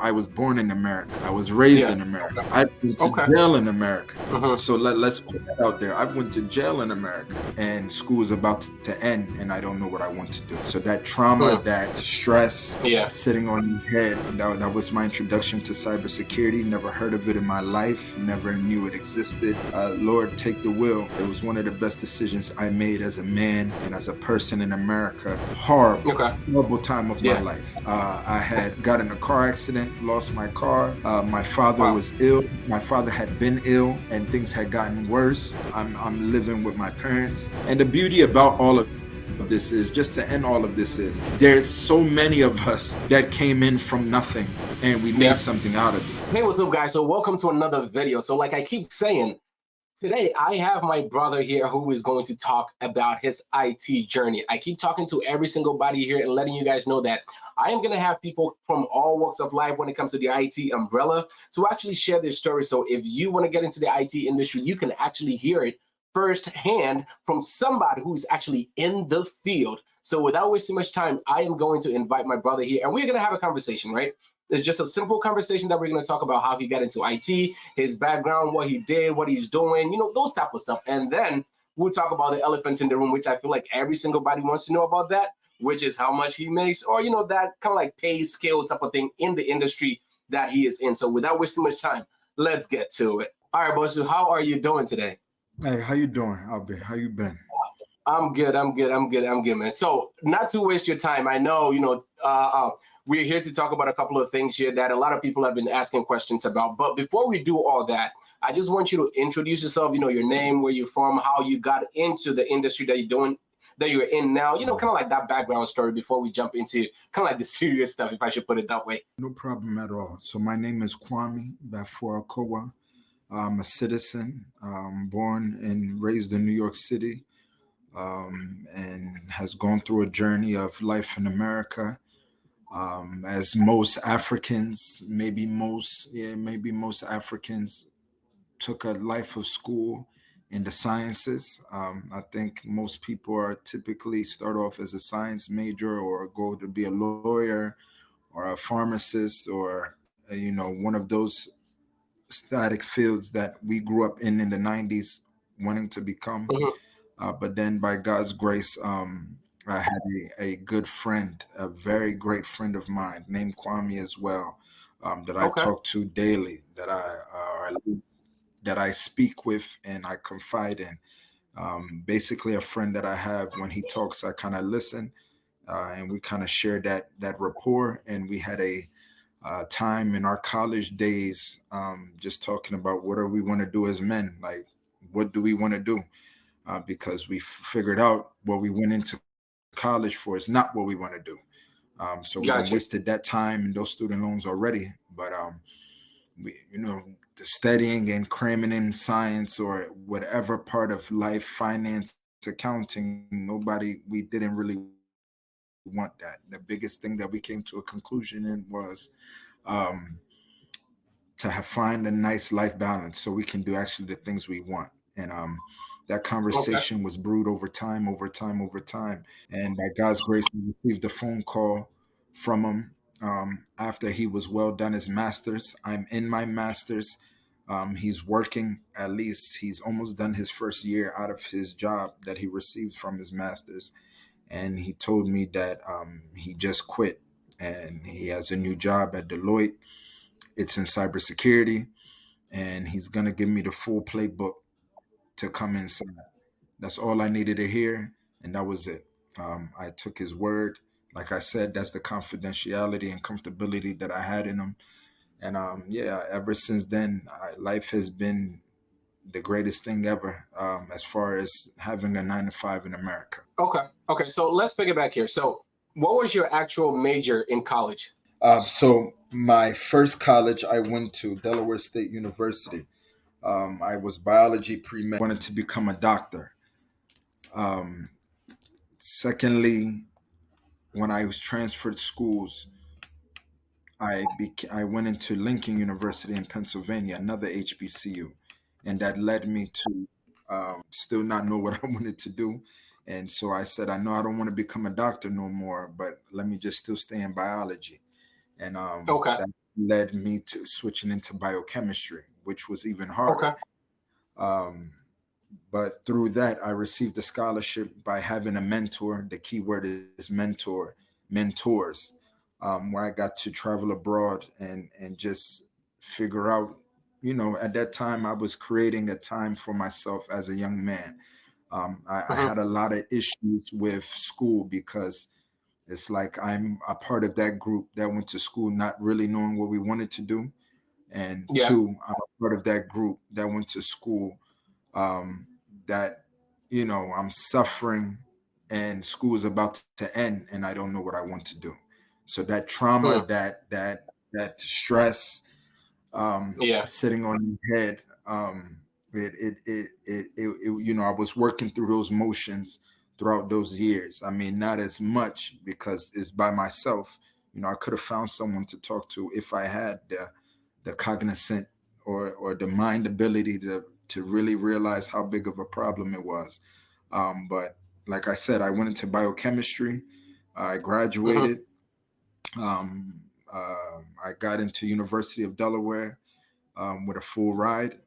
I was born in America. I was raised in America. I went to jail in America. So let's put that out there. I went to jail in America, and school is about to end, and I don't know what I want to do. So that trauma, that stress, sitting on your head, that was my introduction to cybersecurity. Never heard of it in my life. Never knew it existed. Lord, take the wheel. It was one of the best decisions I made as a man and as a person in America. Horrible time of my life. I had got in a car accident, lost my car. My father was ill. My father had been ill, and things had gotten worse. I'm living with my parents. And the beauty about all of this is, just to end all of this, is there's so many of us that came in from nothing and we made something out of it. Hey, what's up, guys? So welcome to another video. So like I keep saying, today I have my brother here who is going to talk about his IT journey. I keep talking to every single body here and letting you guys know that I am going to have people from all walks of life when it comes to the IT umbrella to actually share their story. So if you want to get into the IT industry, you can actually hear it firsthand from somebody who's actually in the field. So without wasting much time, I am going to invite my brother here and we're going to have a conversation, right? It's just a simple conversation that we're going to talk about how he got into IT, his background, what he did, what he's doing, you know, those type of stuff. And then we'll talk about the elephant in the room, which I feel like every single body wants to know about that, which is how much he makes, or, you know, that kind of like pay scale type of thing in the industry that he is in. So without wasting much time, let's get to it. All right, boss, so how are you doing today? Hey, how you doing, Albert? How you been? I'm good, man. So not to waste your time, I know, you know, we're here to talk about a couple of things here that a lot of people have been asking questions about. But before we do all that, I just want you to introduce yourself, you know, your name, where you're from, how you got into the industry that you're in now, you know, kind of like that background story before we jump into kind of like the serious stuff, if I should put it that way. No problem at all. So my name is Kwame Bafuakowa. I'm a citizen, born and raised in New York City, and has gone through a journey of life in America. As most Africans, maybe most Africans took a life of school in the sciences. I think most people are typically start off as a science major or go to be a lawyer or a pharmacist or, you know, one of those static fields that we grew up in the 90s wanting to become. But then by God's grace, I had a good friend, a very great friend of mine named Kwame as well, that I talk to daily, that I speak with and I confide in. Basically, a friend that I have, when he talks, I kind of listen, and we kind of share that rapport. And we had a time in our college days, just talking about what do we want to do as men, like what do we want to do, because we figured out what we went into college for is not what we want to do. So we wasted that time and those student loans already. But we, you know, the studying and cramming in science or whatever part of life, finance, accounting, we didn't really want that. The biggest thing that we came to a conclusion in was to find a nice life balance so we can do actually the things we want. And that conversation was brewed over time. And by God's grace, we received a phone call from him after he was well done his master's. I'm in my master's. He's working, at least he's almost done his first year out of his job that he received from his master's. And he told me that he just quit and he has a new job at Deloitte. It's in cybersecurity, and he's going to give me the full playbook to come inside. That's all I needed to hear, and that was it. I took his word. Like I said, that's the confidentiality and comfortability that I had in him. And ever since then, life has been the greatest thing ever, as far as having a 9-to-5 in America. Okay. So let's pick it back here. So what was your actual major in college? So my first college, I went to Delaware State University. I was biology pre-med, wanted to become a doctor. Secondly, when I was transferred schools, I went into Lincoln University in Pennsylvania, another HBCU, and that led me to still not know what I wanted to do. And so I said, I know I don't want to become a doctor no more, but let me just still stay in biology. And led me to switching into biochemistry, which was even Okay. harder. Um, but through that, I received a scholarship by having a mentor. The key word is mentor, mentors, where I got to travel abroad and just figure out. At that time, I was creating a time for myself as a young man. I Hmm. had a lot of issues with school because it's like I'm a part of that group that went to school not really knowing what we wanted to do. And Yeah. two, I'm a part of that group that went to school um, that, I'm suffering and school is about to end and I don't know what I want to do. So that trauma, Mm. that stress, Yeah. sitting on your head. I was working through those motions throughout those years. I mean, not as much because it's by myself. I could have found someone to talk to if I had the cognizant or the mind ability to really realize how big of a problem it was. But like I said, I went into biochemistry. I Hmm. graduated. Um, I got into University of Delaware with a full ride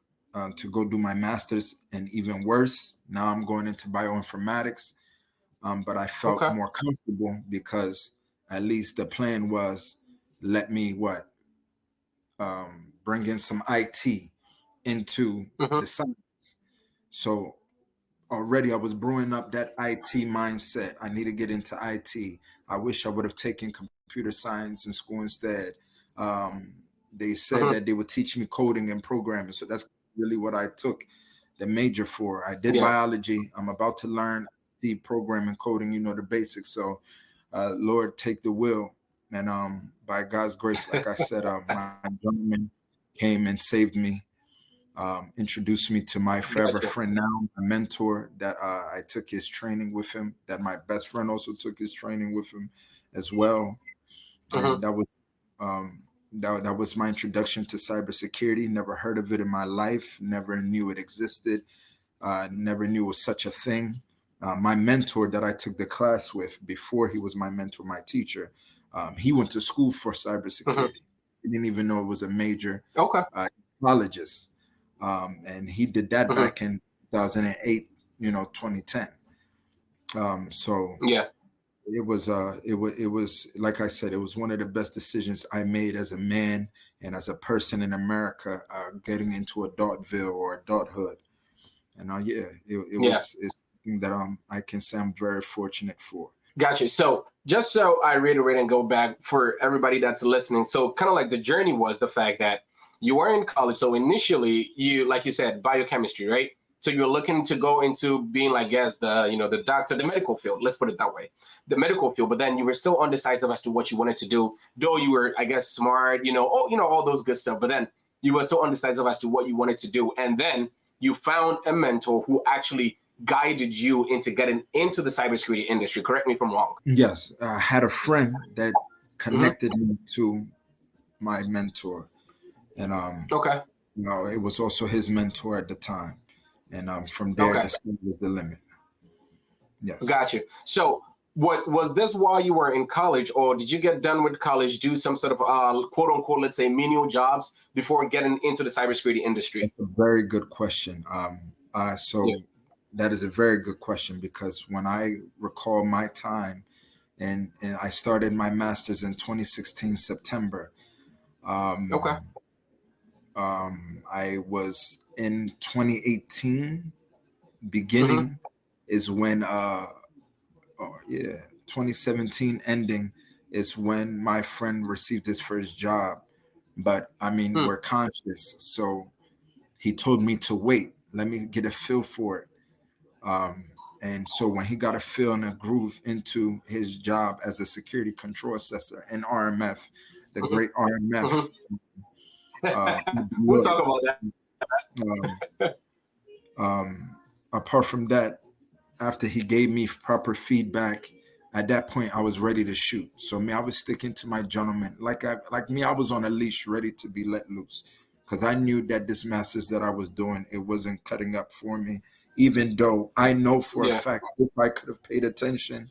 to go do my master's, and even worse, now I'm going into bioinformatics. But I felt Okay. more comfortable because at least the plan was let me bring in some IT into Hmm. the science. So already I was brewing up that IT mindset. I need to get into IT. I wish I would have taken computer science in school instead. Um, they said Hmm. that they would teach me coding and programming. So that's really what I took the major for. I did Yeah. biology. I'm about to learn the programming, coding, the basics. So Lord, take the wheel. And by God's grace, like I said, my gentleman came and saved me, introduced me to my forever Gotcha. friend now, my mentor that I took his training with him, that my best friend also took his training with him as well. Hmm. And um, that was my introduction to cybersecurity. Never heard of it in my life, never knew it existed, never knew it was such a thing. My mentor that I took the class with before he was my mentor, my teacher, he went to school for Hmm. cybersecurity. He didn't even know it was a major Okay. colleges. And he did that Hmm. back in 2008, 2010. So Yeah. it was like I said, it was one of the best decisions I made as a man and as a person in America, getting into adultville or adulthood. And yeah, Yeah. it's something that I can say I'm very fortunate for. Gotcha. So just so I reiterate and go back for everybody that's listening. So kind of like the journey was the fact that you were in college. So initially you, like you said, biochemistry, right? So you're looking to go into being like, yes, the doctor, the medical field, let's put it that way, the medical field. But then you were still undecisive as to what you wanted to do, though you were, I guess, smart, all those good stuff. But then you were so undecisive as to what you wanted to do. And then you found a mentor who actually guided you into getting into the cybersecurity industry. Correct me if I'm wrong. Yes, I had a friend that Hmm. connected me to my mentor, and Okay. it was also his mentor at the time, and from there Okay. the sky was the limit. Yes. Gotcha. So, what was this while you were in college, or did you get done with college, do some sort of quote unquote, let's say, menial jobs before getting into the cybersecurity industry? That's a very good question. Yeah. So that is a very good question because when I recall my time, and I started my master's in 2016 September. Okay. Um, I was in 2018 Hmm. beginning is when oh yeah, 2017 ending is when my friend received his first job. But I mean, Hmm. we're conscious, so he told me to wait. Let me get a feel for it. Um, and so when he got a feel and a groove into his job as a security control assessor in RMF, the Hmm. great Hmm. RMF, in We'll Deloitte, talk about that. um, apart from that, after he gave me proper feedback, at that point I was ready to shoot. So me, I was sticking to my gentleman. I was on a leash, ready to be let loose, because I knew that this masters that I was doing, it wasn't cutting up for me. Even though I know for a Yeah. fact, if I could have paid attention,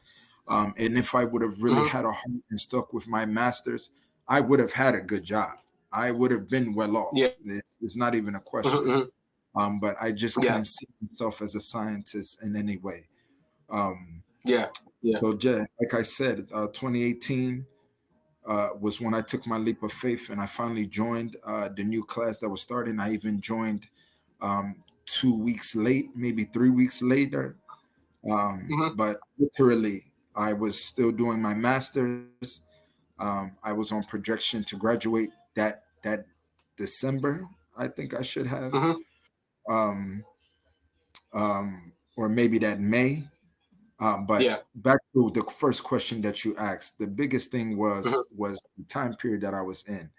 and if I would have really Hmm. had a heart and stuck with my masters, I would have had a good job. I would have been well Yeah. off. It's not even a question. Mhm. But I just Yeah. couldn't see myself as a scientist in any way. Um, Yeah. Yeah. so, like I said, 2018 was when I took my leap of faith and I finally joined the new class that was starting. I even joined 2 weeks late, maybe 3 weeks later. Mhm. But literally, I was still doing my master's. I was on projection to graduate that December. I think I should have, Mhm. um, or maybe that May. But Yeah. back to the first question that you asked, the biggest thing Mhm. was the time period that I was in.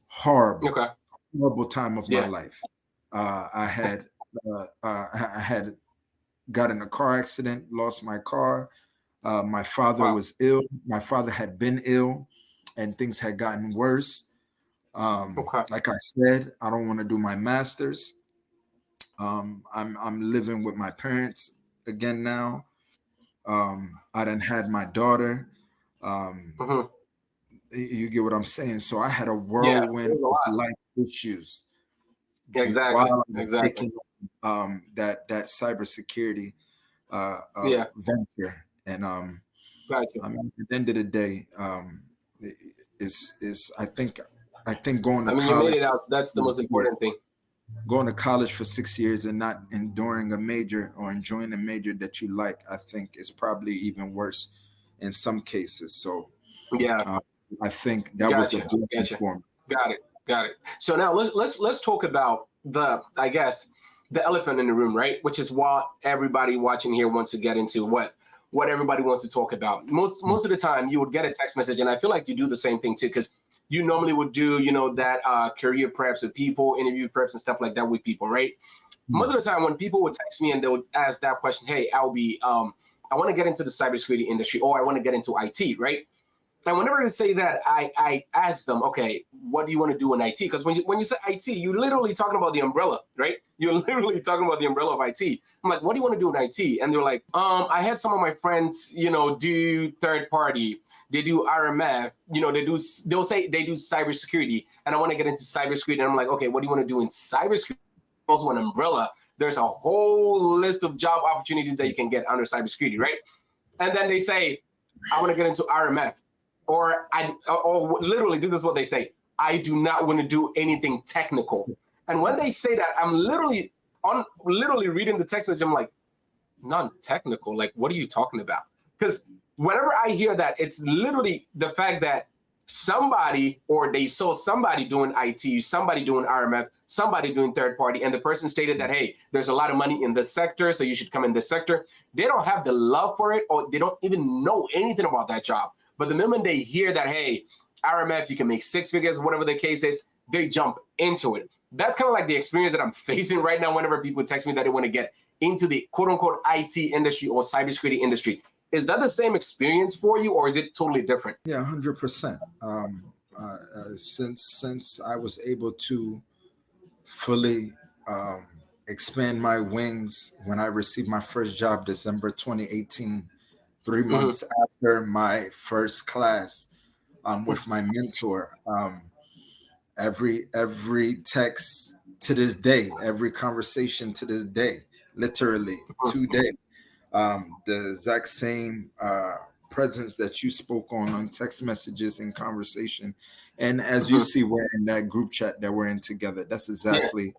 Horrible, Okay. horrible time of my Yeah. life. I had got in a car accident, lost my car. My father Wow. was ill. My father had been ill, and things had gotten worse. Okay. Like I said, I don't want to do my master's. I'm living with my parents again now. I done had my daughter. Um, Mhm. you get what I'm saying? So I had a Yeah. whirlwind There's a of lot. life issues Exactly. while I was Exactly. taking that cybersecurity Yeah. venture. And Gotcha. I mean, at the end of the day, i- is I think going to I mean, you made college it for out. So that's the 6 most years, important thing. going to college for 6 years and not enduring a major or enjoying a major that you like, I think is probably even worse in some cases. So Yeah. uh, I think that was the Gotcha. blessing Gotcha. for me. Got it. Got it. So now let's talk about the, I guess, the elephant in the room, right? Which is what everybody watching here wants to get into. What everybody wants to talk about. Most of the time, you would get a text message, and I feel like you do the same thing too, because you normally would do, that career preps with people, interview preps and stuff like that with people, right? Most of the Yes. time, when people would text me and they would ask that question, "Hey, Albie, I want to get into the cybersecurity industry, or I want to get into IT," right? And whenever you say that, I ask them, okay, what do you want to do in IT? Because when you say IT, you're literally talking about the umbrella, right? You're literally talking about the umbrella of IT. I'm like, what do you want to do in IT? And they're like, I had some of my friends, do third party, they do RMF, they'll say they do cybersecurity, and I want to get into cybersecurity. And I'm like, okay, what do you want to do in cybersecurity? Also, an umbrella. There's a whole list of job opportunities that you can get under cybersecurity, right? And then they say, I want to get into RMF, or literally this is what they say: I do not want to do anything technical. And when they say that, I'm literally reading the text message. I'm like, non-technical. Like, what are you talking about? Because whenever I hear that, it's literally the fact that somebody, or they saw somebody doing IT, somebody doing RMF, somebody doing third party, and the person stated that, hey, there's a lot of money in this sector, so you should come in this sector. They don't have the love for it, or they don't even know anything about that job. But the moment they hear that, hey, RMF, you can make six figures, whatever the case is, they jump into it. That's kind of like the experience that I'm facing right now whenever people text me that they want to get into the quote unquote IT industry or cybersecurity industry. Is that the same experience for you, or is it totally different? Yeah, 100%. Since I was able to fully expand my wings when I received my first job, December 2018, three Mm-hmm. months after my first class with my mentor. Every text to this day, every conversation to this day, literally today, the exact same presence that you spoke on text messages and conversation, and as you Mm-hmm. see, we're in that group chat that we're in together. That's Yeah. exactly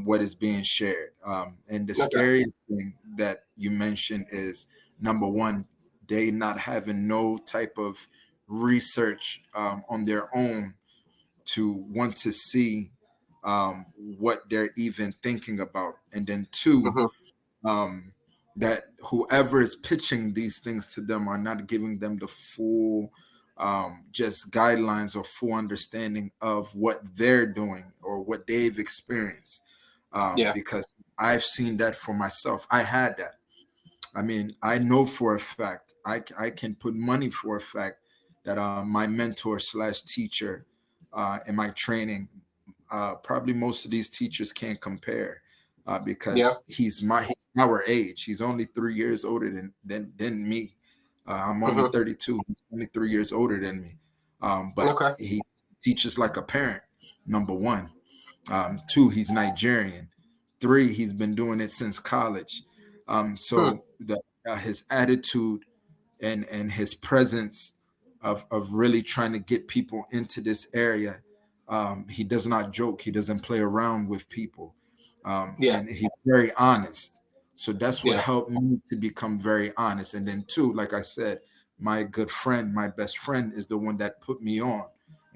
what is being shared. And the Okay. scariest thing that you mentioned is, number one, they not having no type of research on their own to want to see what they're even thinking about. And then two, Mm-hmm. um, that whoever is pitching these things to them are not giving them the full just guidelines or full understanding of what they're doing or what they've experienced. Yeah. Because I've seen that for myself. I had that. I mean, I know for a fact, I can put money for a fact that my mentor slash teacher in my training, probably most of these teachers can't compare Yeah. because he's our age. He's only 3 years older than me. I'm only Mm-hmm. 32. He's only 3 years older than me. But Okay. he teaches like a parent. number one. Two, he's Nigerian. Three, he's been doing it since college. Hmm. So his attitude and his presence of really trying to get people into this area. He does not joke. He doesn't play around with people, Yeah. and he's very honest. So that's what Yeah. helped me to become very honest. And then two, like I said, my good friend, my best friend, is the one that put me on,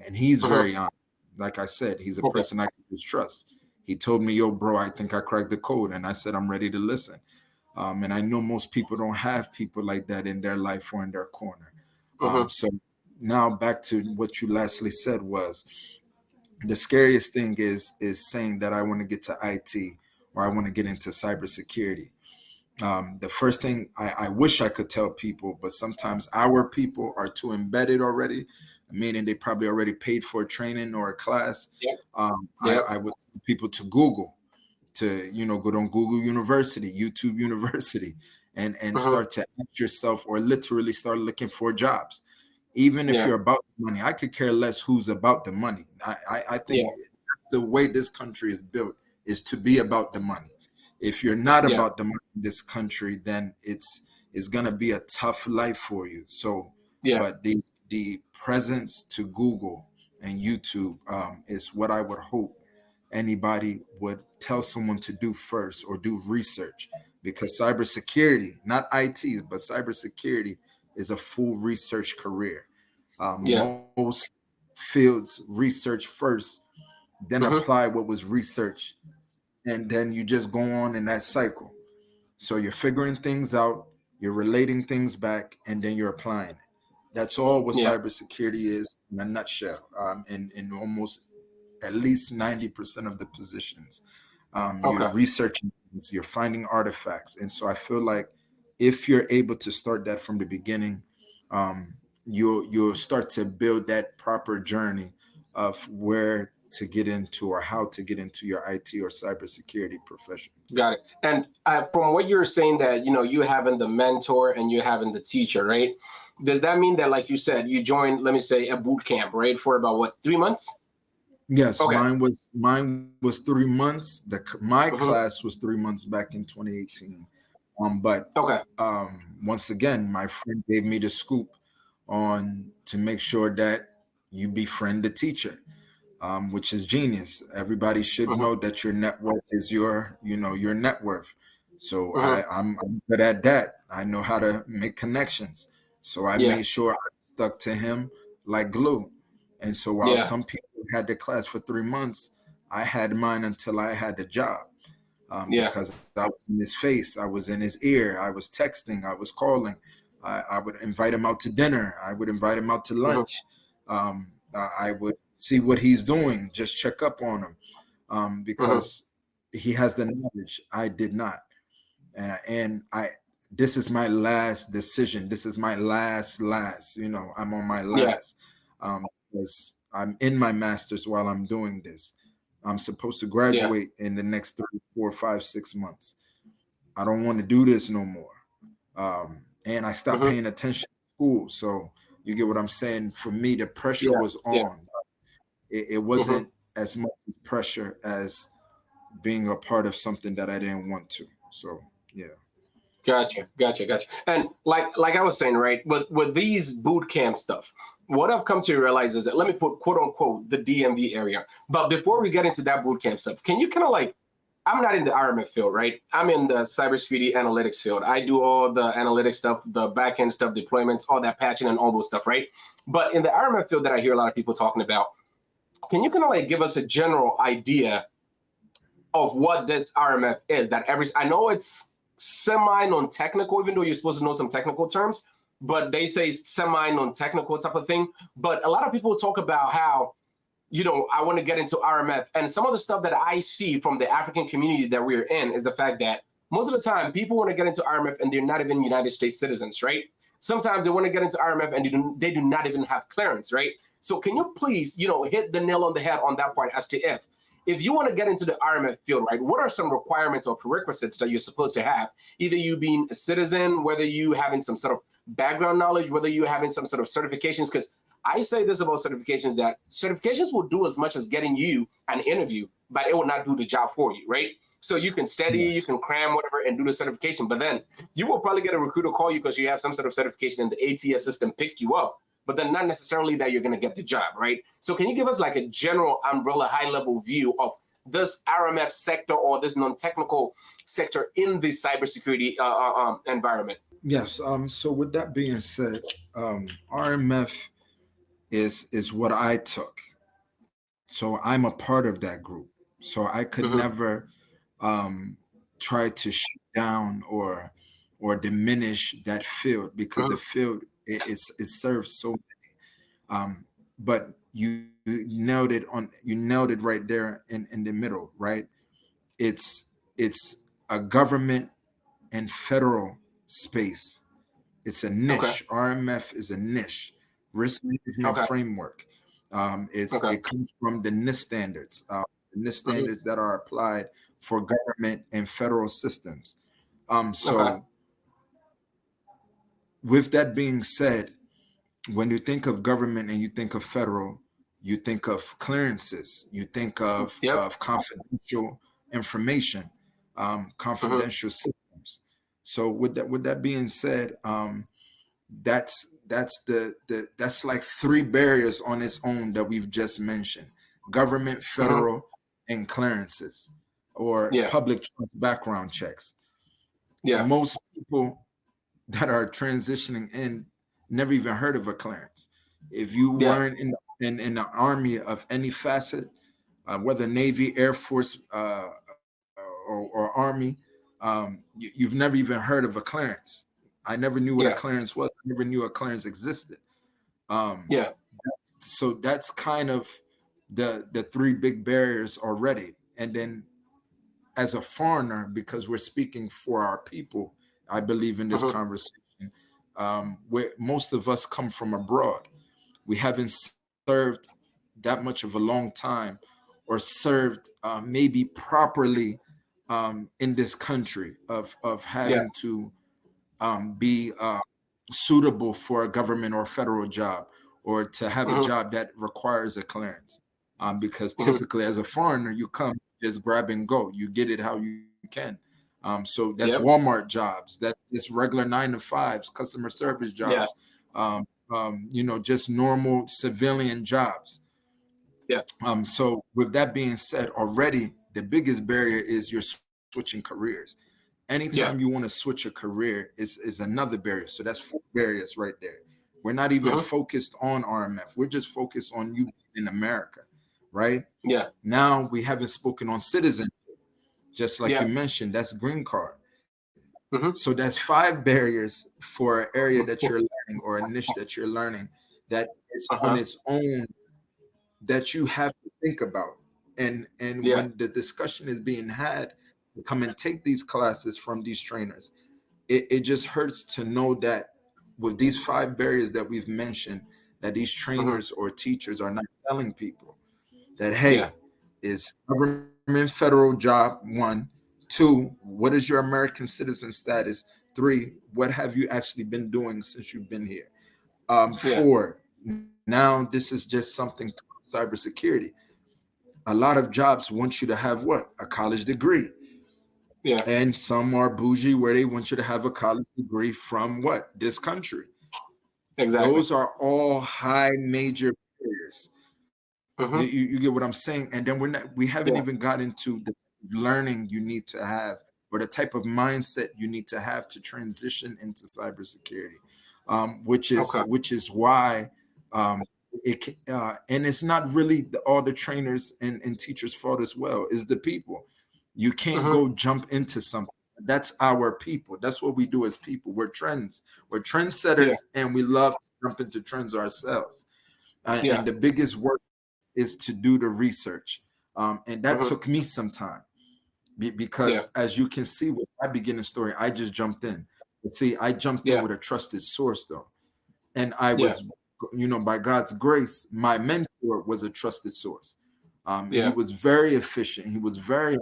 and he's Hmm. very honest. Like I said, he's a Okay. person I can just trust. He told me, "Yo, bro, I think I cracked the code," and I said, "I'm ready to listen." And I know most people don't have people like that in their life or in their corner. Hmm. So now back to what you lastly said was the scariest thing is saying that I want to get to IT or I want to get into cybersecurity. The first thing I wish I could tell people, but sometimes our people are too embedded already, meaning they probably already paid for a training or a class. Yep. Yep. I would tell people to Google, to go on Google University, YouTube University, and Hmm. start to ask yourself or literally start looking for jobs. Even if Yeah. you're about the money, I could care less who's about the money. I think Yeah. the way this country is built is to be about the money. If you're not Yeah. about the money in this country, then it's gonna be a tough life for you. So, Yeah. but the presence to Google and YouTube is what I would hope anybody would tell someone to do first or do research, because cybersecurity, not IT, but cybersecurity is a full research career. Yeah. Most fields research first, then Hmm. apply what was researched, and then you just go on in that cycle. So you're figuring things out, you're relating things back, and then you're applying it. That's all what Yeah. cybersecurity is in a nutshell. In almost at least 90% of the positions. You're Okay. researching things, you're finding artifacts. And so I feel like if you're able to start that from the beginning, you'll start to build that proper journey of where to get into or how to get into your IT or cybersecurity profession. Got it. And from what you're saying, that you having the mentor and you having the teacher, right? Does that mean that, like you said, you joined, let me say, a boot camp, right, for about what, 3 months? Yes, Okay. mine was 3 months. My Hmm. class was 3 months back in 2018. But Okay. once again, my friend gave me the scoop on to make sure that you befriend the teacher, which is genius. Everybody should Hmm. know that your network is your net worth. So Hmm. I'm good at that. I know how to make connections. So I Yeah. made sure I stuck to him like glue. And so while Yeah. some people had the class for 3 months, I had mine until I had the job, Yeah. because I was in his face, I was in his ear, I was texting, I was calling. I would invite him out to dinner. I would invite him out to Hmm. lunch. I would see what he's doing, just check up on him, Hmm. because he has the knowledge. I did not, and I. This is my last decision. This is my last. I'm on my Yeah. last, because I'm in my master's while I'm doing this. I'm supposed to Yeah. graduate in the next 3, 4, 5, 6 months. I don't want to do this no more. And I stopped Hmm. paying attention to school. So you get what I'm saying? For me, the pressure Yeah. was Yeah. on. It Hmm. wasn't as much pressure as being a part of something that I didn't want to. So yeah. Gotcha, gotcha, gotcha. And like I was saying, right, with these boot camp stuff, what I've come to realize is that, let me put quote unquote the DMV area. But before we get into that boot camp stuff, can you kind of like, I'm not in the RMF field, right? I'm in the cybersecurity analytics field. I do all the analytics stuff, the backend stuff, deployments, all that patching and all those stuff, right? But in the RMF field that I hear a lot of people talking about, can you kind of like give us a general idea of what this RMF is? That I know it's semi non-technical, even though you're supposed to know some technical terms, but they say semi non-technical type of thing. But a lot of people talk about how, I want to get into RMF. And some of the stuff that I see from the African community that we're in is the fact that most of the time people want to get into RMF and they're not even United States citizens, right? Sometimes they want to get into RMF and they do not even have clearance, right? So can you please, hit the nail on the head on that part as to if you want to get into the RMF field, right, what are some requirements or prerequisites that you're supposed to have? Either you being a citizen, whether you having some sort of background knowledge, whether you having some sort of certifications, because I say this about certifications, that certifications will do as much as getting you an interview, but it will not do the job for you, right? So you can study, you Yes. can cram whatever and do the certification, but then you will probably get a recruiter call you because you have some sort of certification and the ATS system picked you up, but then not necessarily that you're going to get the job, right? So can you give us like a general umbrella, high level view of this RMF sector or this non-technical sector in the cybersecurity environment? Yes. So with that being said, RMF is what I took. So I'm a part of that group. So I could Mm-hmm, never um, try to shut down or diminish that field, because mm-hmm, the field it serves so but you nailed it right there in the middle, right? It's a government and federal space. It's a okay, niche. RMF is a niche, risk management okay, framework. okay, It comes from the NIST standards, the NIST mm-hmm, standards that are applied for government and federal systems. okay, So with that being said, when you think of government and you think of federal, you think of clearances, you think yep, of confidential information, mm-hmm, confidential systems. So with that being said, that's like three barriers on its own that we've just mentioned: government, mm-hmm, federal, and clearances, or yeah, public trust background checks. yeah, Most people that are transitioning in never even heard of a clearance. If you yeah, weren't in the army of any facet, whether Navy, Air Force, or Army, you've never even heard of a clearance. I never knew what a yeah, clearance was. I never knew a clearance existed. Um, yeah, so that's kind of the three big barriers already. And then as a foreigner, because we're speaking for our people, I believe in this mm-hmm, conversation, where most of us come from abroad. We haven't served that much of a long time, or served maybe properly in this country of yeah, having to be suitable for a government or federal job, or to have a mm-hmm, job that requires a clearance. Because mm-hmm, typically, as a foreigner, you come, just grab and go. You get it how you can. So that's yep, Walmart jobs. That's just regular 9 to 5s, customer service yeah, jobs. Just normal civilian jobs. yeah, So with that being said, already the biggest barrier is you're switching careers. Anytime you yeah, want to switch a career is another barrier. So that's 4 barriers right there. We're not even mm-hmm, focused on RMF. We're just focused on you in America, right? yeah, Now we haven't spoken on citizenship, just like you yeah, mentioned. That's green card. So mm-hmm, that's 5 barriers for an area that you're learning, or a niche that you're learning, that is on uh-huh, its own, that you have to think about. And yeah, when the discussion is being had, to come and take these classes from these trainers, it just hurts to know that with these 5 barriers that we've mentioned, that these mm-hmm, trainers or teachers are not telling people that, yeah, hey, is government federal job, one; two, what is your American citizen status; three, what have you actually been doing since you've been here; yeah, four, now this is just something, cybersecurity. A lot of jobs want you to have what? A college degree. yeah, And some are bougie, where they want you to have a college degree from what? This country. exactly, Those are all high major barriers. You, mm-hmm, you, you get what I'm saying? And then we haven't yeah, even got into the learning you need to have, or the type of mindset you need to have to transition into cybersecurity, which is okay, why and it's not really all the trainers and teachers' fault as well. Is the people. You can't mm-hmm, go jump into something. That's our people. That's what we do as people. We're trends. We're yeah, trendsetters, and we love to jump into trends ourselves. yeah, And the biggest work is to do the research. And that mm-hmm, took me some time, yeah, because as you can see with my beginning story, I just jumped in. But see, I jumped in yeah, with a trusted source, though. And I yeah, was, by God's grace, my mentor was a trusted source. He yeah, was very efficient. He was very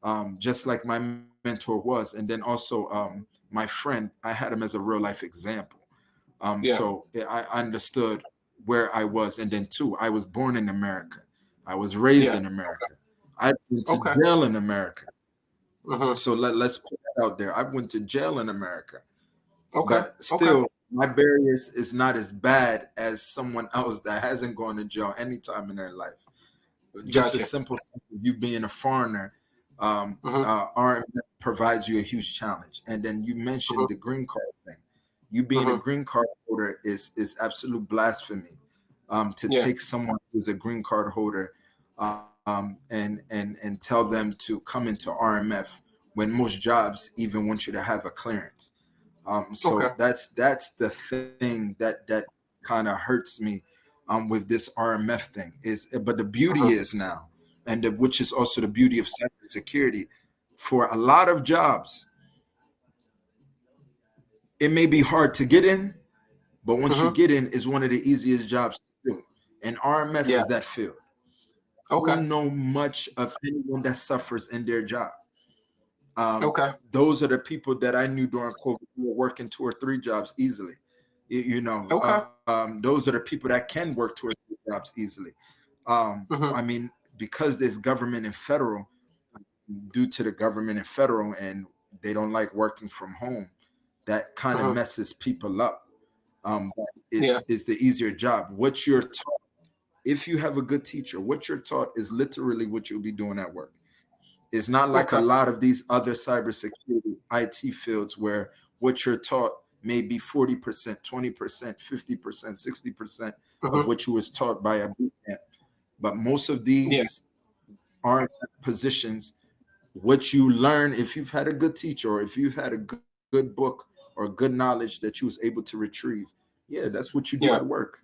honest, just like my mentor was. And then also, my friend, I had him as a real life example. yeah, So I understood where I was. And then two, I was born in America. I was raised Yeah. in America. I went to Okay. jail in America. Mm-hmm. So let's put that out there. I went to jail in America, Okay. but Okay. still my barriers is not as bad as someone else that hasn't gone to jail any time in their life. Just a Gotcha. simple thing of you being a foreigner, Mm-hmm. RMF provides you a huge challenge. And then you mentioned the Mm-hmm. green card thing. You being a Mm-hmm. green card holder is absolute blasphemy. To Yeah. take someone who's a green card holder and tell them to come into RMF when most jobs even want you to have a clearance. So Okay. that's the thing that kind of hurts me with this RMF thing is, but the beauty Mm-hmm. is now, and which is also the beauty of cybersecurity, for a lot of jobs, it may be hard to get in, but once you Mm-hmm. get in, is one of the easiest jobs to do. And RMF Yeah. is that field. I Okay. don't know much of anyone that suffers in their job. Okay. Those are the people that I knew during COVID who were working two or three jobs easily. Okay. Those are the people that can work two or three jobs easily. I Mm-hmm. mean, because there's government and federal, due to the government and federal, and they don't like working from home, that kind of Mm-hmm. messes people up. But Yeah. it's the easier job. What you're taught, if you have a good teacher, what you're taught is literally what you'll be doing at work. It's not like a Okay. lot of these other cybersecurity IT fields where what you're taught may be 40%, 20%, 50%, 60% of Mm-hmm. what you was taught by a boot camp. But most of Yeah. these aren't positions. What you learn, if you've had a good teacher or if you've had a good book or good knowledge that you was able to retrieve, yeah, that's what you do at Yeah. work.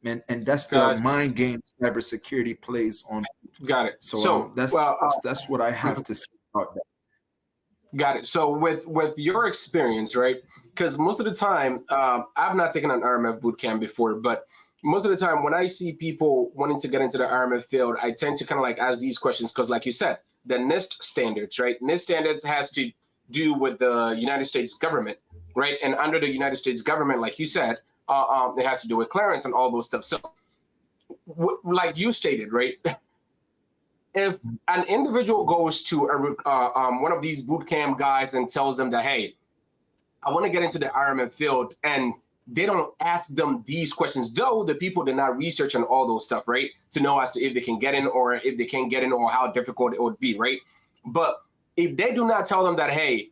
And that's the Got mind game cybersecurity plays on. got it. So So, well, that's what I have mhm. to say about that. Got it. So with your experience, right? Because most of the time, I've not taken an RMF bootcamp before, but most of the time when I see people wanting to get into the RMF field, I tend to kind of like ask these questions because, like you said, the NIST standards, right? NIST standards has to do with the United States government, right? And under the United States government, like you said, it has to do with clearance and all those stuff. So, like you stated, right? If an individual goes to one of these boot camp guys and tells them that, hey, I want to get into the RMF field, and they don't ask them these questions, though the people did not research and all those stuff, right? To know as to if they can get in or if they can't get in or how difficult it would be, right? But if they do not tell them that, hey,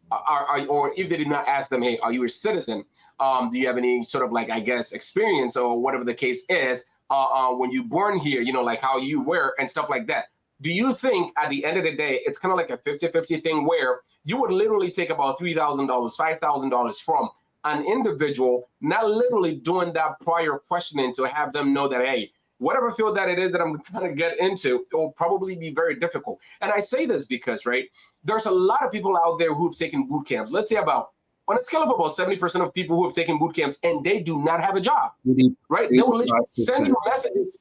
or if they did not ask them, hey, are you a citizen? Do you have any sort of like, I guess, experience or whatever the case is when you born here, like how you were and stuff like that. Do you think at the end of the day, it's kind of like a 50-50 thing where you would literally take about $3,000, $5,000 from an individual, not literally doing that prior questioning to have them know that, hey, whatever field that it is that I'm trying to get into, it will probably be very difficult. And I say this because, right, there's a lot of people out there who've taken boot camps. Let's say on a scale of about 70% of people who have taken boot camps and they do not have a job, right? They will literally send you messages.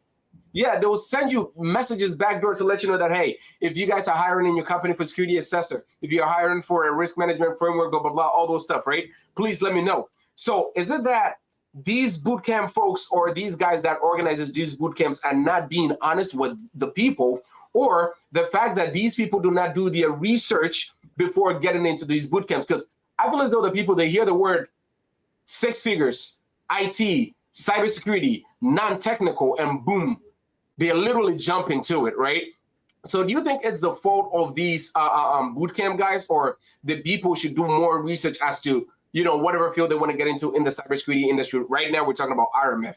Yeah, they will send you messages backdoor to let you know that, hey, if you guys are hiring in your company for security assessor, if you're hiring for a risk management framework, blah, blah, blah, all those stuff, right? Please let me know. So is it that these bootcamp folks or these guys that organizes these boot camps are not being honest with the people, or the fact that these people do not do their research before getting into these boot camps? Because I feel as though the people, they hear the word six figures, IT, cybersecurity, non-technical, and boom, they literally jump into it, right? So do you think it's the fault of these bootcamp guys, or the people should do more research as to, whatever field they want to get into in the cybersecurity industry? Right now, we're talking about RMF.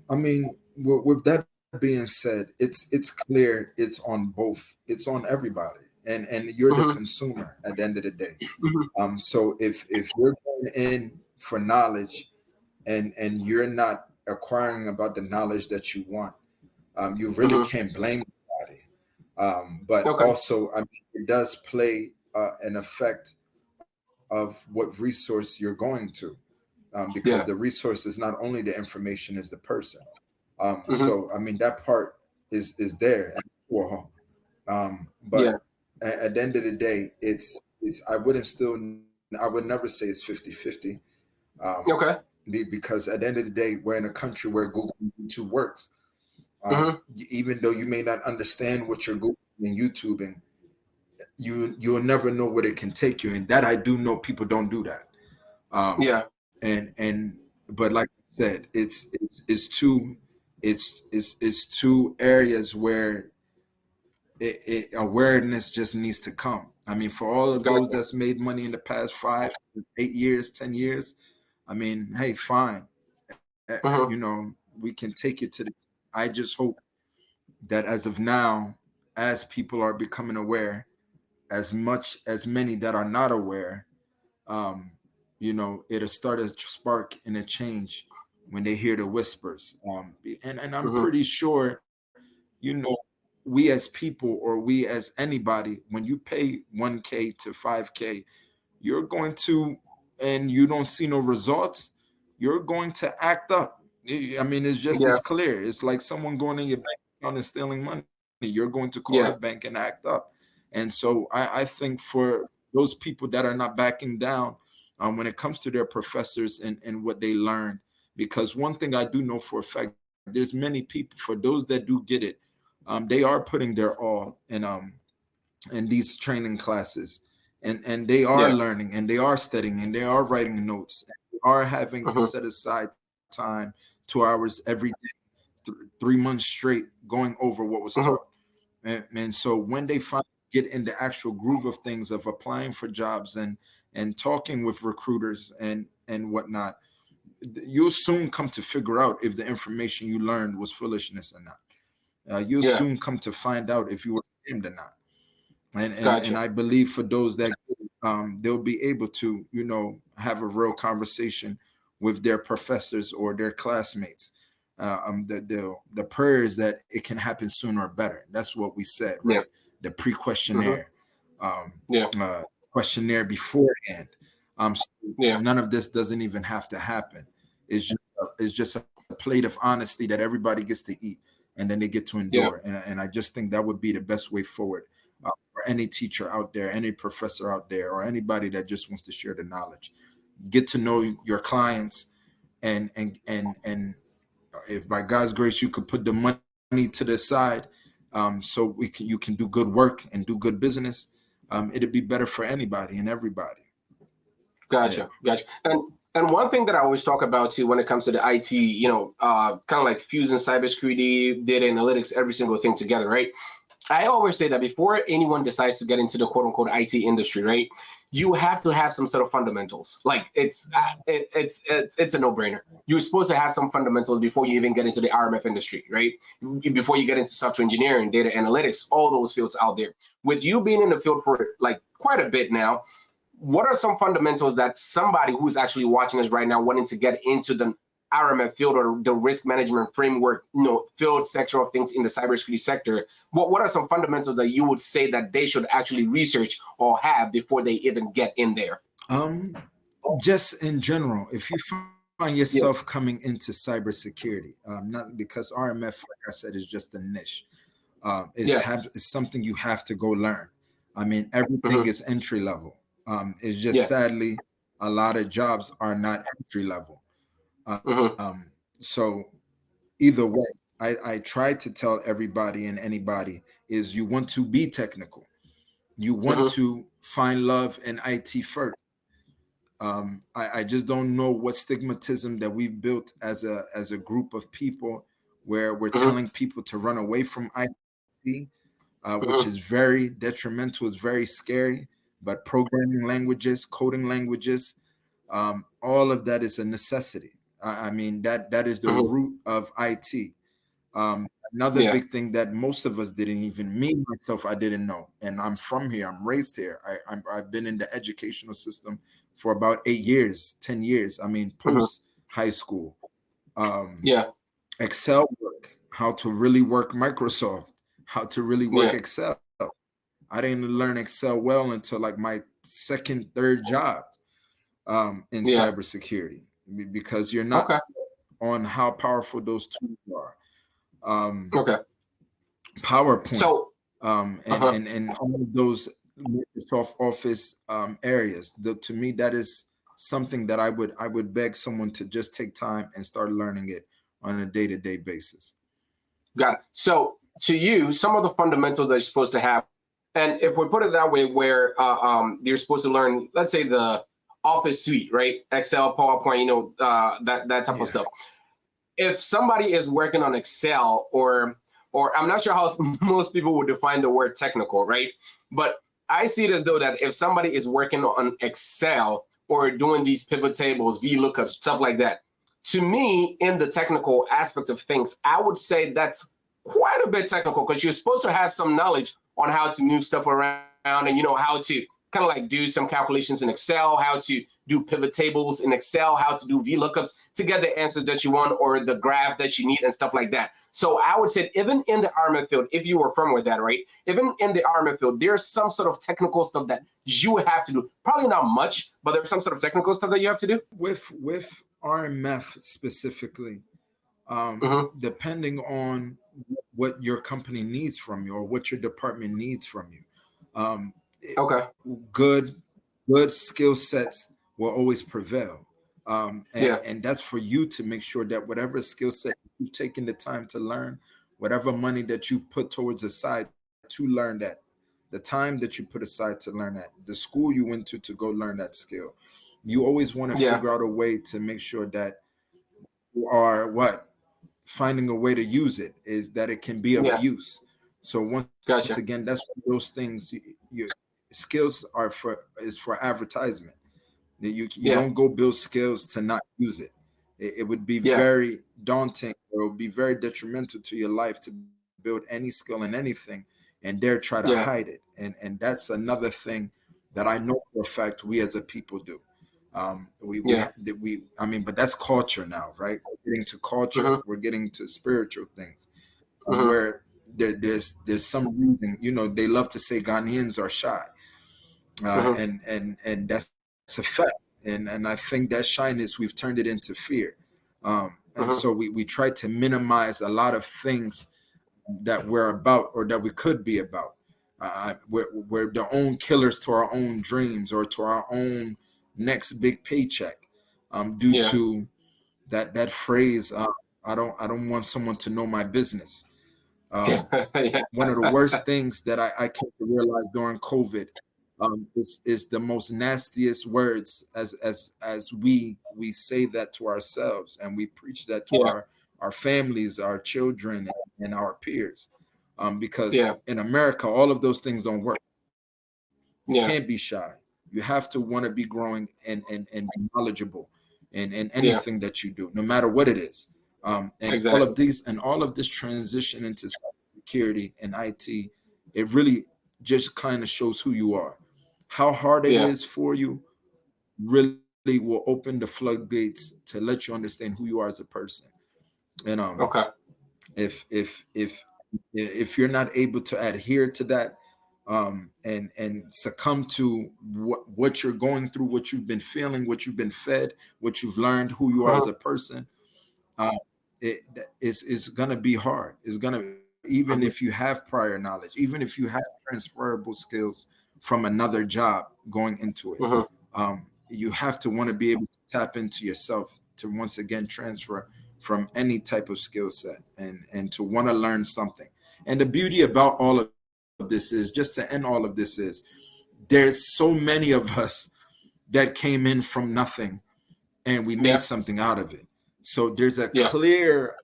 I mean, with that being said, it's clear it's on both. It's on everybody, and you're the Mm-hmm. consumer at the end of the day. Mm-hmm. So if you're going in for knowledge and you're not acquiring about the knowledge that you want, you really Mm-hmm. can't blame anybody. But Okay. also, I mean, it does play an effect of what resource you're going to, because the Yeah. resource is not only the information, is the person. Mm-hmm. So I mean, that part is there. Well, Yeah. but at the end of the day, it's I would never say it's 50-50. Um, Okay. because at the end of the day, we're in a country where Google and YouTube works. Mm-hmm. Even though you may not understand what you're Googling and YouTubing, you'll never know what it can take you. And that I do know people don't do that. Yeah. And but like I said, it's two it's two areas where awareness just needs to come. I mean, for all of those Gotcha. that's made money in the past 5 to 8 years, 10 years, I mean, hey, fine. Mm-hmm. You know, we can take it to the. I just hope that as of now, as people are becoming aware, as much as many that are not aware, um, you know, it'll start a spark and a change when they hear the whispers. And I'm Mm-hmm. pretty sure, you know, we as people or we as anybody, when you pay 1K to 5K, you're going to, and you don't see no results, you're going to act up. I mean, it's just Yeah. as clear. It's like someone going in your bank account and stealing money. You're going to call the Yeah. bank and act up. And so I think for those people that are not backing down when it comes to their professors and what they learned, because one thing I do know for a fact, there's many people, for those that do get it, they are putting their all in these training classes, and they are Yeah. learning and they are studying and they are writing notes and they are having to Mm-hmm. set aside time, 2 hours every day, 3 months straight, going over what was Mm-hmm. taught. And so when they finally get in the actual groove of things, of applying for jobs and talking with recruiters and whatnot, you'll soon come to figure out if the information you learned was foolishness or not. You'll Yeah. soon come to find out if you were scammed or not. And Gotcha. I believe for those that they'll be able to, you know, have a real conversation with their professors or their classmates. The prayer is that it can happen sooner or better. That's what we said, Yeah. right? The Mm-hmm. pre-questionnaire, um, Yeah. questionnaire beforehand. So Yeah. none of this doesn't even have to happen. It's just a plate of honesty that everybody gets to eat, and then they get to endure. Yeah. And I just think that would be the best way forward for any teacher out there, any professor out there, or anybody that just wants to share the knowledge. Get to know your clients, and if by God's grace you could put the money to the side, so you can do good work and do good business, it'd be better for anybody and everybody. Yeah. Gotcha, gotcha. And one thing that I always talk about too when it comes to the IT, kind of like fusing cybersecurity, data analytics, every single thing together, right? I always say that before anyone decides to get into the quote unquote IT industry, right? You have to have some sort of fundamentals. Like it's a no brainer. You're supposed to have some fundamentals before you even get into the RMF industry, right? Before you get into software engineering, data analytics, all those fields out there. With you being in the field for like quite a bit now, what are some fundamentals that somebody who's actually watching us right now wanting to get into the RMF field or the risk management framework, field sector of things in the cybersecurity sector, what are some fundamentals that you would say that they should actually research or have before they even get in there? Um, just in general, if you find yourself Yeah, coming into cybersecurity, not because RMF, like I said, is just a niche. yeah, It's something you have to go learn. I mean, everything hmm, is entry level. It's just yeah, sadly a lot of jobs are not entry level. hmm, So either way, I try to tell everybody and anybody is you want to be technical. You want hmm, to find love in IT first. I just don't know what stigmatism that we've built as a group of people where we're hmm, telling people to run away from IT, which hmm, is very detrimental. It's very scary. But programming languages, coding languages, all of that is a necessity. I mean that is the hmm, root of IT. Another yeah, big thing that most of us didn't, even me myself, I didn't know. And I'm from here. I'm raised here. I've been in the educational system for about 8 years, 10 years. I mean, hmm, post high school. Um, yeah, Excel work, how to really work Microsoft, how to really work yeah, Excel. I didn't learn Excel well until like my second, third job in yeah. cybersecurity, because you're not Okay, on how powerful those tools are. Um, okay. PowerPoint, So, uh-huh, and all of those Microsoft Office areas. To me, that is something that I would beg someone to just take time and start learning it on a day-to-day basis. Got it. So to you, some of the fundamentals that you're supposed to have, and if we put it that way, where you're supposed to learn, let's say the Office suite, right? Excel, PowerPoint, that type of stuff. If somebody is working on Excel, or I'm not sure how most people would define the word technical, right? But I see it as though that if somebody is working on Excel or doing these pivot tables, VLOOKUPs, stuff like that, to me, in the technical aspect of things, I would say that's quite a bit technical, because you're supposed to have some knowledge on how to move stuff around, and how to kind of like do some calculations in Excel, how to do pivot tables in Excel, how to do VLOOKUPs to get the answers that you want or the graph that you need and stuff like that. So I would say even in the RMF field, if you were from with that, right? Even in the RMF field, there's some sort of technical stuff that you have to do. Probably not much, but there's some sort of technical stuff that you have to do. With RMF specifically, depending on what your company needs from you or what your department needs from you, Okay. good skill sets will always prevail. And that's for you to make sure that whatever skill set you've taken the time to learn, whatever money that you've put towards the side to learn that, the time that you put aside to learn that, the school you went to go learn that skill, you always want to figure out a way to make sure that you are finding a way to use it, is that it can be of use. So once again, that's one of those things. Your skills is for advertisement. You don't go build skills to not use it. It would be very daunting, or it would be very detrimental to your life to build any skill in anything and dare try to hide it. And that's another thing that I know for a fact we as a people do. But that's culture now, right? We're getting to culture. We're getting to spiritual things, where there's some reason, they love to say Ghanaians are shy, and that's a fact. And I think that shyness, we've turned it into fear, and so we try to minimize a lot of things that we're about or that we could be about. We're the own killers to our own dreams or to our own next big paycheck, due to that phrase, I don't want someone to know my business. One of the worst things that I came to realize during COVID, is the most nastiest words, as we say that to ourselves, and we preach that to our families, our children, and our peers, because in America all of those things don't work. You can't be shy. You have to want to be growing and be knowledgeable in anything that you do, no matter what it is. And all of this transition into cybersecurity and IT, it really just kind of shows who you are. How hard it is for you really will open the floodgates to let you understand who you are as a person. And if you're not able to adhere to that, and succumb to what you're going through, what you've been feeling, what you've been fed, what you've learned, who you are as a person, it's gonna be hard. It's gonna, even if you have prior knowledge, even if you have transferable skills from another job going into it, you have to want to be able to tap into yourself to once again transfer from any type of skill set, and to want to learn something. And the beauty about all of this is, just to end all of this, is there's so many of us that came in from nothing and we made something out of it. So there's a clear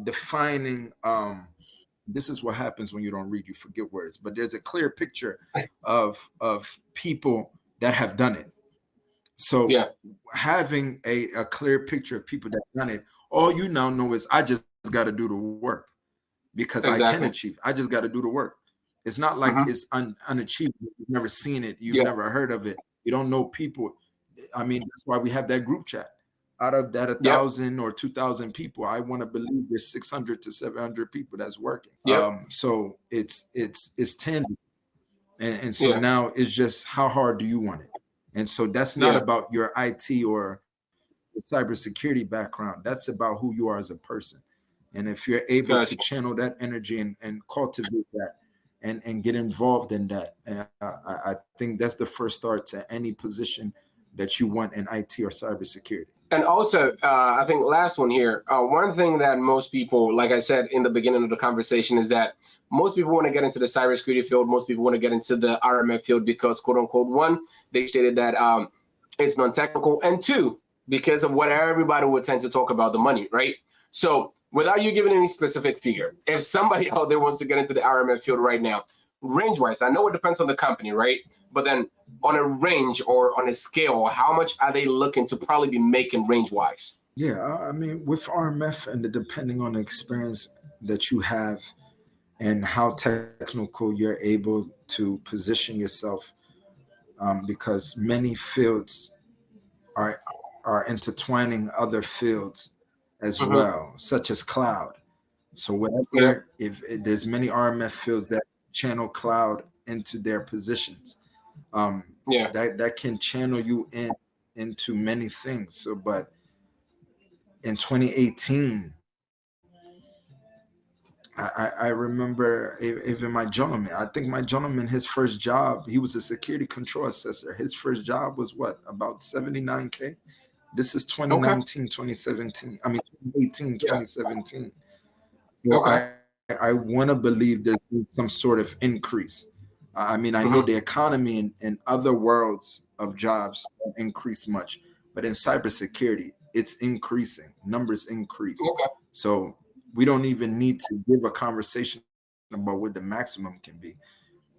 defining, this is what happens when you don't read, you forget words, but there's a clear picture of people that have done it. So having a clear picture of people that have done it, all you now know is, I just got to do the work, because I can achieve. I just got to do the work. It's not like it's unachievable. You've never seen it. You've never heard of it. You don't know people. I mean, that's why we have that group chat. Out of that 1,000 or 2,000 people, I want to believe there's 600 to 700 people that's working. So it's tangible. And so now it's just, how hard do you want it? And so that's not about your IT or cybersecurity background. That's about who you are as a person. And if you're able to channel that energy and cultivate that and get involved in that, I think that's the first start to any position that you want in IT or cybersecurity. And also, I think last one here, one thing that most people, like I said in the beginning of the conversation, is that most people want to get into the cybersecurity field. Most people want to get into the RMF field because, quote unquote, one, they stated that it's non-technical, and two, because of what everybody would tend to talk about, the money, right? So without you giving any specific figure, if somebody out there wants to get into the RMF field right now, range-wise, I know it depends on the company, right? But then on a range or on a scale, how much are they looking to probably be making range-wise? Yeah, I mean, with RMF and depending on the experience that you have and how technical you're able to position yourself, because many fields are intertwining other fields as well, such as cloud. So whatever, if there's many RMF fields that channel cloud into their positions, that can channel you into many things. So, but in 2018, I remember even my gentleman. I think my gentleman, his first job, he was a security control assessor. His first job was what, about 79K? This is 2019, 2017. I mean, 2018, 2017. Well, I want to believe there's been some sort of increase. I mean, I know the economy in other worlds of jobs don't increase much, but in cybersecurity, it's increasing. Numbers increase. So we don't even need to give a conversation about what the maximum can be.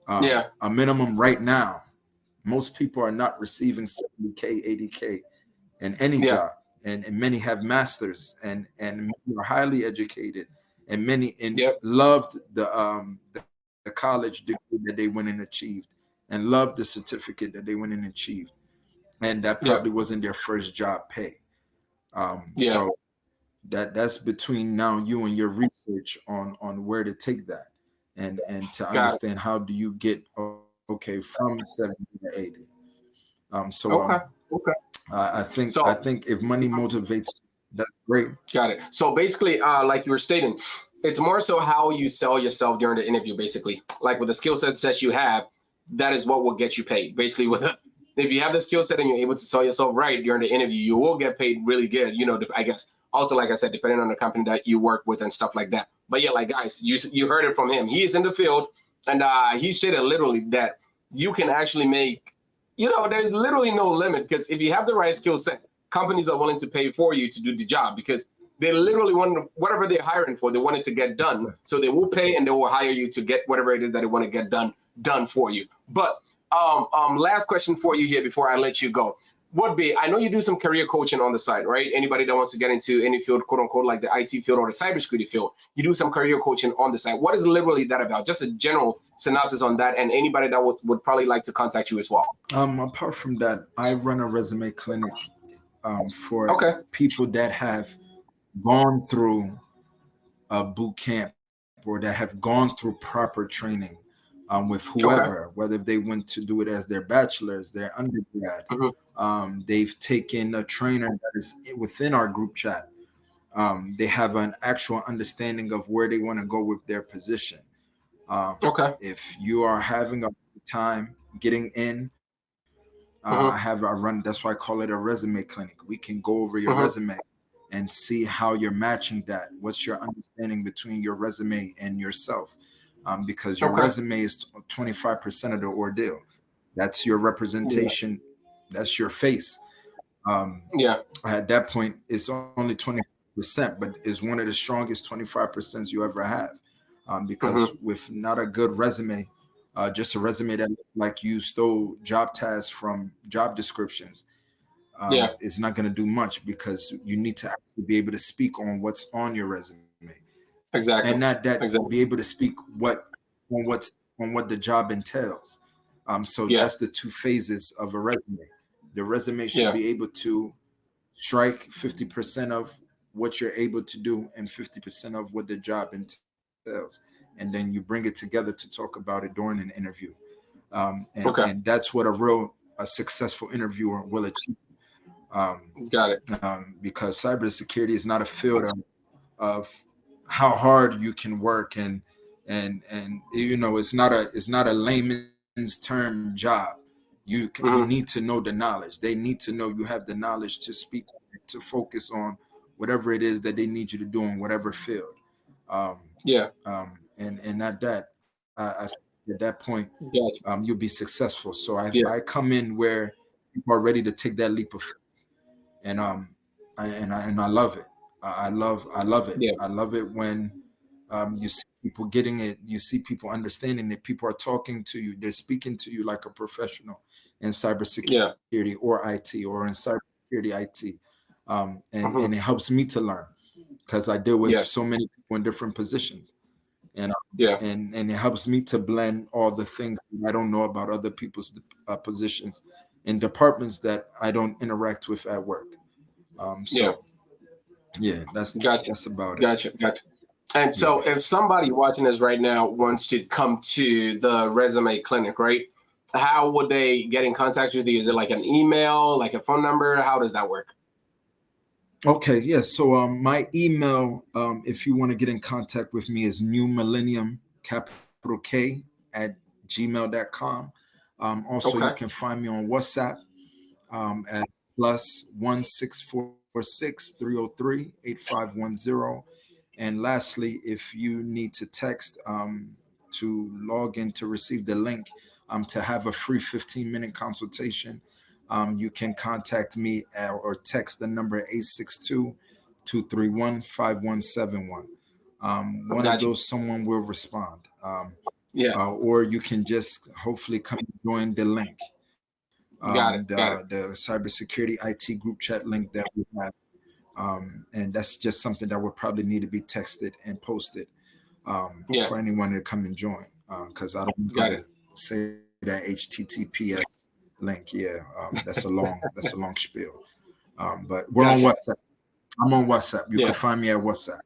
A minimum right now, most people are not receiving 70K, 80K in any job. And many have masters and many are highly educated, and many loved the college degree that they went and achieved, and loved the certificate that they went and achieved. And that probably wasn't their first job pay. So that's between now you and your research on where to take that and to understand how do you get from 70 to 80. I think if money motivates, that's great. Got it. So basically, like you were stating, it's more so how you sell yourself during the interview. Basically, like with the skill sets that you have, that is what will get you paid. Basically, if you have the skill set and you're able to sell yourself right during the interview, you will get paid really good. You know, I guess. Also, like I said, depending on the company that you work with and stuff like that. But yeah, like guys, you heard it from him. He is in the field, and he stated literally that you can actually make, there's literally no limit, because if you have the right skill set, companies are willing to pay for you to do the job, because they literally want whatever they're hiring for, they want it to get done. So they will pay and they will hire you to get whatever it is that they want to get done for you. But last question for you here before I let you go would be, I know you do some career coaching on the side, right? Anybody that wants to get into any field, quote unquote, like the IT field or the cybersecurity field, you do some career coaching on the side. What is literally that about? Just a general synopsis on that, and anybody that would probably like to contact you as well. Apart from that, I run a resume clinic for people that have gone through a boot camp or that have gone through proper training with whoever, whether they went to do it as their bachelor's, their undergrad. They've taken a trainer that is within our group chat. They have an actual understanding of where they want to go with their position. If you are having a time getting in, I run, that's why I call it a resume clinic. We can go over your resume and see how you're matching that. What's your understanding between your resume and yourself? Because your resume is 25% of the ordeal. That's your representation. That's your face. At that point, it's only 20%, but it's one of the strongest 25% you ever have. Because with not a good resume, just a resume that looks like you stole job tasks from job descriptions, it's not going to do much, because you need to actually be able to speak on what's on your resume. Exactly. And not that be able to speak on what the job entails. So that's the two phases of a resume. The resume should be able to strike 50% of what you're able to do and 50% of what the job entails. And then you bring it together to talk about it during an interview. And that's what a successful interviewer will achieve. Got it. Because cybersecurity is not a field of how hard you can work, and it's not a layman's term job. You need to know the knowledge. They need to know you have the knowledge to speak, to focus on whatever it is that they need you to do in whatever field. And at that, I at that point, you'll be successful. So I come in where people are ready to take that leap of faith, and I love it. I love it. I love it when you see people getting it. You see people understanding that people are talking to you. They're speaking to you like a professional in cybersecurity or IT, or in cybersecurity IT. And it helps me to learn, because I deal with so many people in different positions. And it helps me to blend all the things that I don't know about other people's positions in departments that I don't interact with at work. That's about it. Gotcha. And so if somebody watching this right now wants to come to the resume clinic, right? How would they get in contact with you? Is it like an email, like a phone number? How does that work? Okay, yeah. So my email, if you want to get in contact with me, is newmillennium, capital K, at gmail.com. Also, you can find me on WhatsApp at +1 646 303 8510. And lastly, if you need to text to log in to receive the link to have a free 15-minute consultation, you can contact me or text the number 862-231-5171. One of those, someone will respond. Or you can just hopefully come and join the link. The cybersecurity IT group chat link that we have. And that's just something that would probably need to be texted and posted for anyone to come and join, because I don't know how to say that HTTPS link. That's a long spiel. But we're on WhatsApp. I'm on WhatsApp. You can find me at WhatsApp.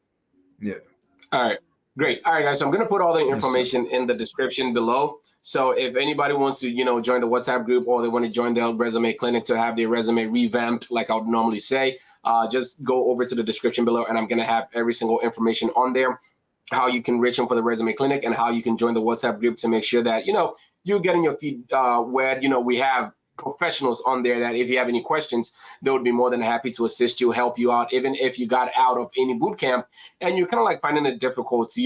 All right, great. All right, guys. So I'm gonna put all the information in the description below. So if anybody wants to, join the WhatsApp group, or they want to join the resume clinic to have their resume revamped, like I would normally say, just go over to the description below, and I'm going to have every single information on there, how you can reach them for the resume clinic, and how you can join the WhatsApp group to make sure that, you're getting your feet wet. We have professionals on there that if you have any questions, they would be more than happy to assist you, help you out, even if you got out of any boot camp and you're kind of like finding it difficult to,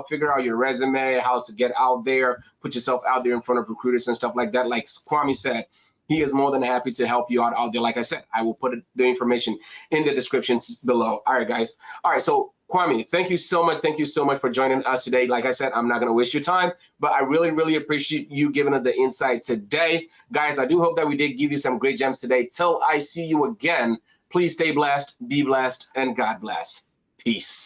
figure out your resume, how to get out there, put yourself out there in front of recruiters and stuff like that. Like Kwame said, he is more than happy to help you out there. Like I said, I will put the information in the descriptions below. All right, guys. All right, so Kwame, thank you so much. Thank you so much for joining us today. Like I said, I'm not going to waste your time, but I really, really appreciate you giving us the insight today. Guys, I do hope that we did give you some great gems today. Till I see you again, please stay blessed, be blessed, and God bless. Peace.